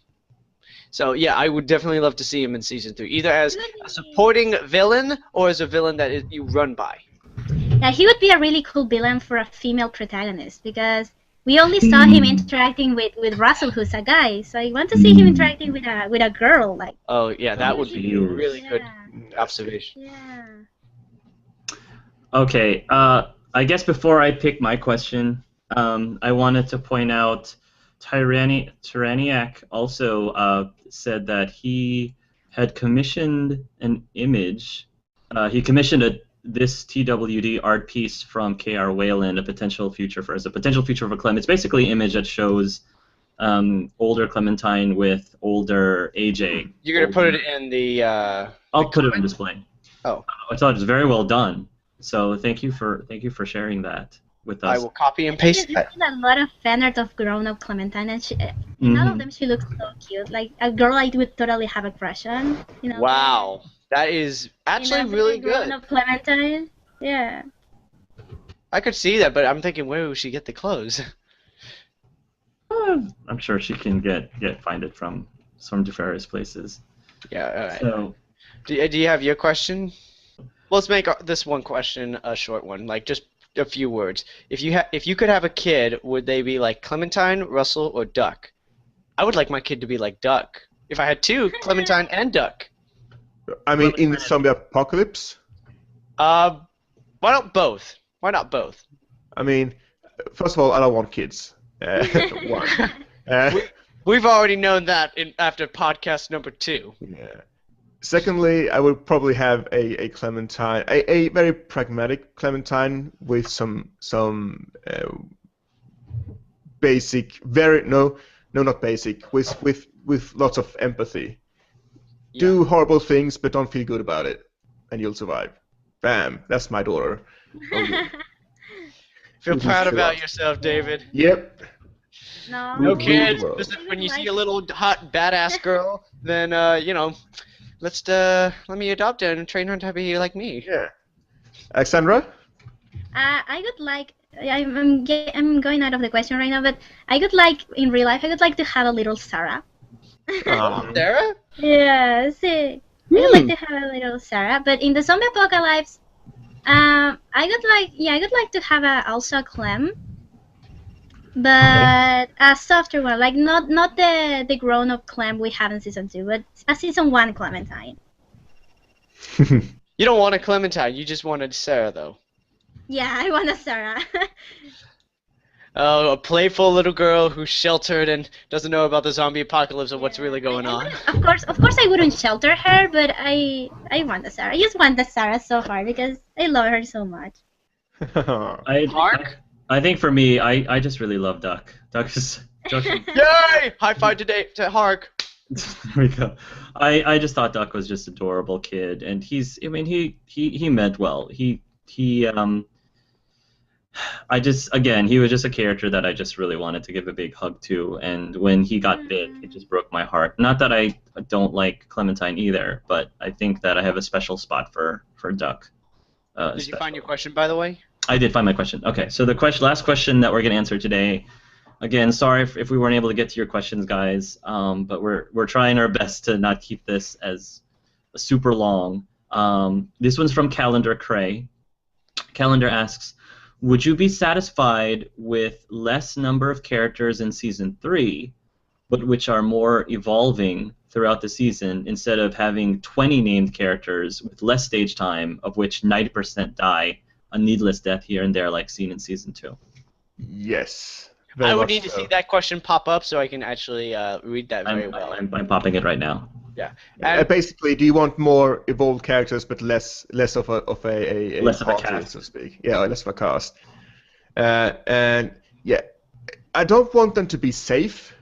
So yeah, I would definitely love to see him in season 3, either as a supporting villain or as a villain that you run by. Yeah, he would be a really cool villain for a female protagonist because we only saw him interacting with Russell, who's a guy. So I want to see him interacting with a girl, like. Oh yeah, that would be a really good Yeah. observation. Yeah. Okay, I guess before I pick my question, I wanted to point out Tyranniac also said that he had commissioned an image. He commissioned this TWD art piece from K.R. Wayland, a potential future for Clem. It's basically an image that shows older Clementine with older AJ. You're gonna put it in the. I'll put it on display. Oh. I thought it was very well done. So thank you for sharing that with us. I will copy and paste that. There's a lot of fan art of grown-up Clementine, and in all of them she looks so cute. Like a girl I would totally have a crush on. You know. Wow, that is actually really good. Grown-up Clementine. Yeah. I could see that, but I'm thinking, where will she get the clothes? I'm sure she can find it from some various places. Yeah. All right. So, do you have your question? Let's make this one question a short one, like just a few words. If you could have a kid, would they be like Clementine, Russell, or Duck? I would like my kid to be like Duck. If I had two, Clementine and Duck. I mean, in the zombie apocalypse? Why not both? Why not both? I mean, first of all, I don't want kids. One. We've already known that after podcast number 2. Yeah. Secondly, I would probably have a Clementine, a very pragmatic Clementine with some basic, not basic, with lots of empathy. Yeah. Do horrible things, but don't feel good about it, and you'll survive. Bam, that's my daughter. Feel proud about yourself, David. Yep. No kids. When you see a little hot badass girl, then let me adopt her and train her to be like me. Yeah. Alexandra? I would like. I'm going out of the question right now, but I would like in real life. I would like to have a little Sarah. Sarah? Yeah, see. I would like to have a little Sarah, but in the zombie apocalypse, I would like to have also a Clem, but a softer one, like not the grown-up Clem we have in season 2, but a season 1 Clementine. You don't want a Clementine, you just wanted Sarah, though. Yeah, I want a Sarah. Oh, a playful little girl who's sheltered and doesn't know about the zombie apocalypse and what's really going on. Of course, I wouldn't shelter her, but I want the Sarah. I just want the Sarah so far because I love her so much. Mark? I think for me, I just really love Duck. Duck is. Yay! High five to Hark. There we go. I just thought Duck was just adorable kid, and he meant well. He was just a character that I just really wanted to give a big hug to, and when he got bit, it just broke my heart. Not that I don't like Clementine either, but I think that I have a special spot for Duck. Did you find your question, by the way? I did find my question. Okay, so the last question that we're going to answer today, again, sorry if we weren't able to get to your questions, guys, but we're trying our best to not keep this as super long. This one's from Calendar Cray. Calendar asks, would you be satisfied with less number of characters in Season 3, but which are more evolving throughout the season, instead of having 20 named characters with less stage time, of which 90% die a needless death here and there, like seen in Season 2? Yes. I would need to see that question pop up so I can actually read that very well. I'm popping it right now. Yeah. Basically, do you want more evolved characters but less of a cast, so to speak? Yeah, less of a cast. And yeah, I don't want them to be safe.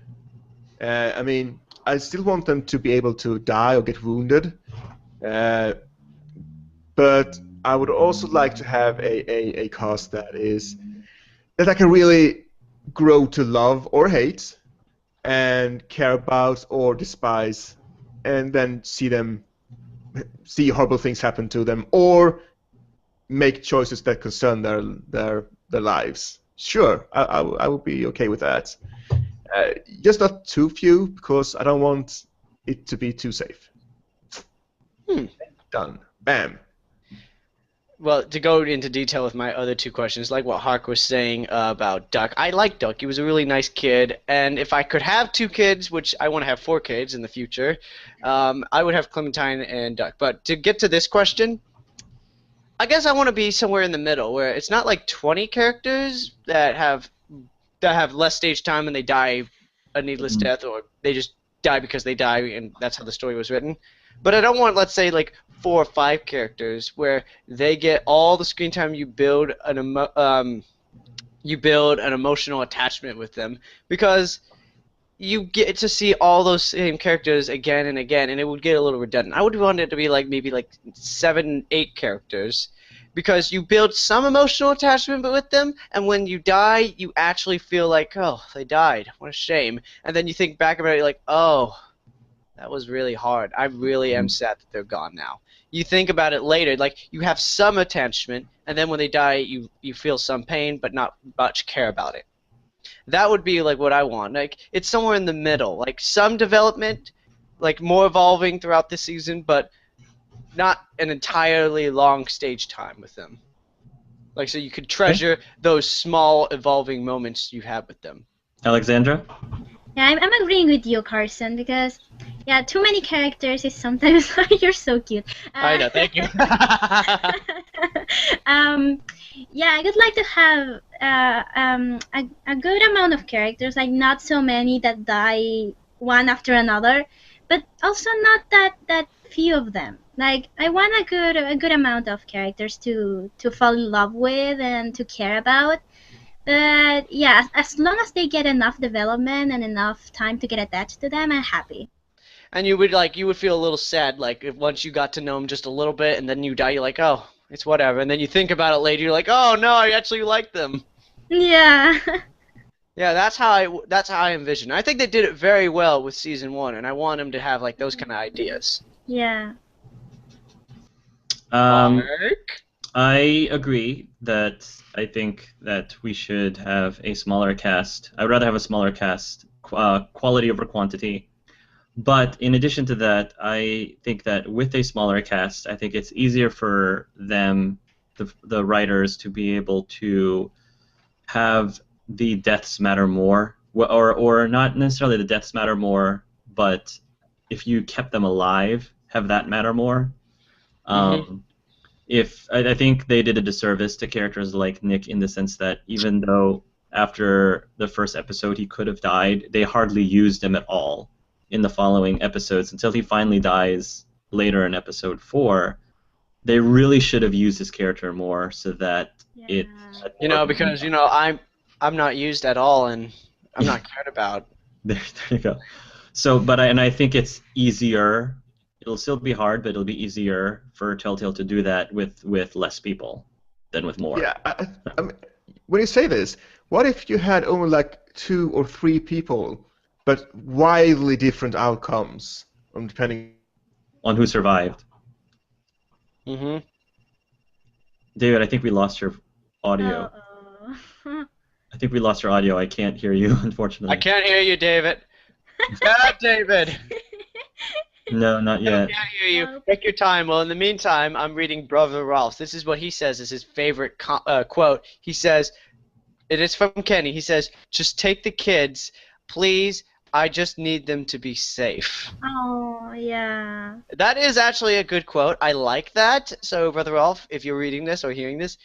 I mean, I still want them to be able to die or get wounded. But I would also like to have a cast that I can really grow to love or hate, and care about or despise, and then see them see horrible things happen to them, or make choices that concern their lives. Sure, I would be okay with that. Just not too few, because I don't want it to be too safe. Done. Bam. Well, to go into detail with my other two questions, like what Hark was saying about Duck, I like Duck. He was a really nice kid, and if I could have 2 kids, which I want to have 4 kids in the future, I would have Clementine and Duck. But to get to this question, I guess I want to be somewhere in the middle, where it's not like 20 characters that have less stage time and they die a needless death, or they just die because they die, and that's how the story was written. But I don't want, let's say, like 4 or 5 characters where they get all the screen time. You build an emotional attachment with them, because you get to see all those same characters again and again, and it would get a little redundant. I would want it to be like maybe like 7, 8 characters, because you build some emotional attachment with them, and when you die, you actually feel like, oh, they died. What a shame. And then you think back about it, you're like, oh, that was really hard. I really am sad that they're gone now. You think about it later, like you have some attachment, and then when they die, you feel some pain, but not much care about it. That would be like what I want. Like it's somewhere in the middle, like some development, like more evolving throughout the season, but not an entirely long stage time with them. Like so you could treasure those small evolving moments you have with them. Alexandra? Yeah, I'm agreeing with you, Carson, because yeah, too many characters is sometimes you're so cute. I know, thank you. Yeah, I would like to have a good amount of characters, like not so many that die one after another, but also not that few of them. Like I want a good amount of characters to fall in love with and to care about. But yeah, as long as they get enough development and enough time to get attached to them, I'm happy. And you would feel a little sad, like if once you got to know them just a little bit, and then you die, you're like, oh, it's whatever. And then you think about it later, you're like, oh no, I actually like them. Yeah. Yeah, that's how I envision. I think they did it very well with season 1, and I want them to have like those kind of ideas. Yeah. Mark? I agree that I think that we should have a smaller cast. I'd rather have a smaller cast, quality over quantity. But in addition to that, I think that with a smaller cast, I think it's easier for them, the writers, to be able to have the deaths matter more, or not necessarily the deaths matter more, but if you kept them alive, have that matter more. If I think they did a disservice to characters like Nick in the sense that even though after the first episode he could have died, they hardly used him at all in the following episodes until he finally dies later in episode 4. They really should have used his character more so that it. You know, because I'm not used at all, and I'm not cared about. There you go. So, I think it's easier. It'll still be hard, but it'll be easier for Telltale to do that with less people than with more. Yeah, I mean, when you say this, what if you had only like 2 or 3 people, but wildly different outcomes, depending on who survived? Mm-hmm. David, I think we lost your audio. Uh-oh. I think we lost your audio. I can't hear you, unfortunately. I can't hear you, David. God, David. No, not yet. I can't hear you. Take your time. Well, in the meantime, I'm reading Brother Ralph's. This is what he says is his favorite quote. He says, it is from Kenny. He says, just take the kids, please. I just need them to be safe. Oh, yeah. That is actually a good quote. I like that. So, Brother Ralph, if you're reading this or hearing this,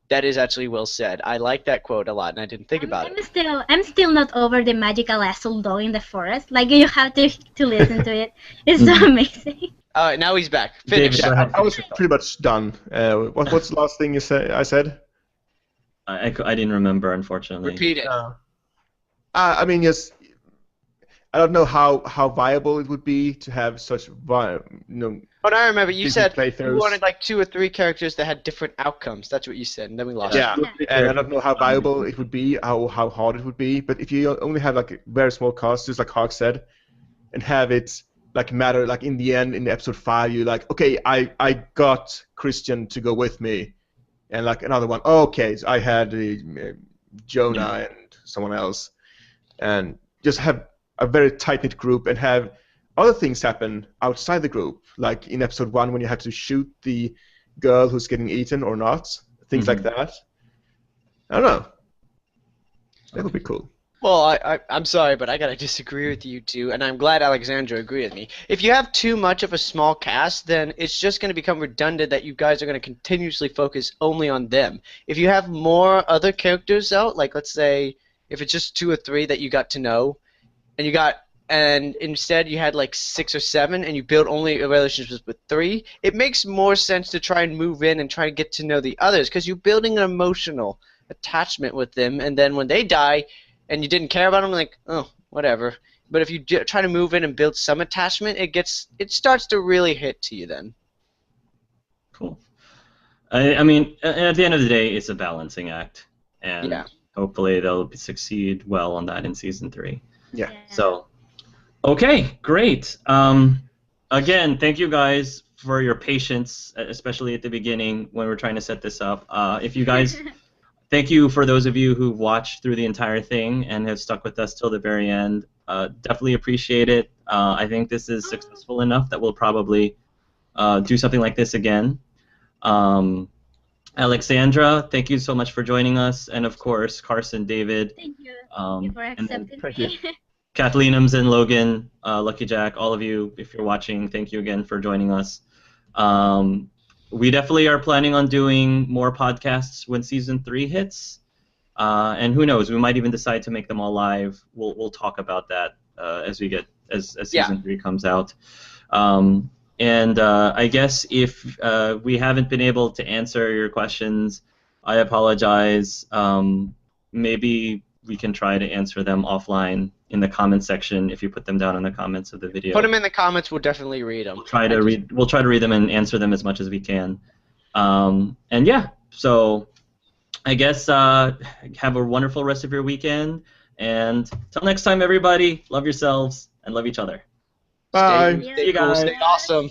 that is actually well said. I like that quote a lot, and I didn't think about it. I'm still not over the magical asshole dog in the forest. Like, you have to listen to it. It's so amazing. All right, now he's back. Finish. Yeah, I was pretty much done. What's the last thing I said? I didn't remember, unfortunately. Repeat it. I mean, yes. I don't know how viable it would be to have such, Oh, no, I remember. You said playthroughs. you wanted like 2 or 3 characters that had different outcomes. That's what you said, and then we lost it. Yeah, and I don't know how viable it would be, how hard it would be. But if you only have like a very small cast, just like Hawk said, and have it like matter. Like in the end, in episode 5, you're like, okay, I got Christian to go with me, and like another one, oh, okay, so I had Jonah and someone else, and just have a very tight-knit group and have other things happen outside the group, like in episode 1 when you have to shoot the girl who's getting eaten or not, things like that. I don't know. That would be cool. Well, I'm sorry, but I gotta disagree with you two, and I'm glad Alexandra agreed with me. If you have too much of a small cast, then it's just gonna become redundant that you guys are gonna continuously focus only on them. If you have more other characters out, like let's say if it's just 2 or 3 that you got to know, and instead you had like 6 or 7, and you build only a relationship with 3, it makes more sense to try and move in and try to get to know the others, because you're building an emotional attachment with them, and then when they die and you didn't care about them, like, oh, whatever. But if you try to move in and build some attachment, it starts to really hit to you then. Cool. I mean, at the end of the day, it's a balancing act, and hopefully they'll succeed well on that in season 3. Yeah. So, okay, great. Again, thank you guys for your patience, especially at the beginning when we're trying to set this up. If you guys, thank you for those of you who've watched through the entire thing and have stuck with us till the very end. Definitely appreciate it. I think this is successful enough that we'll probably do something like this again. Alexandra, thank you so much for joining us, and of course, Carson, David. Thank you. Thank you for accepting me. Kathleenums and Logan, Lucky Jack, all of you, if you're watching, thank you again for joining us. We definitely are planning on doing more podcasts when season 3 hits, and who knows, we might even decide to make them all live. We'll talk about that as season 3 comes out. And I guess if we haven't been able to answer your questions, I apologize. Maybe we can try to answer them offline in the comment section if you put them down in the comments of the video. Put them in the comments. We'll definitely read them. We'll try to read them and answer them as much as we can. And yeah, so I guess have a wonderful rest of your weekend. And till next time, everybody, love yourselves and love each other. Bye. Stay cool, stay awesome.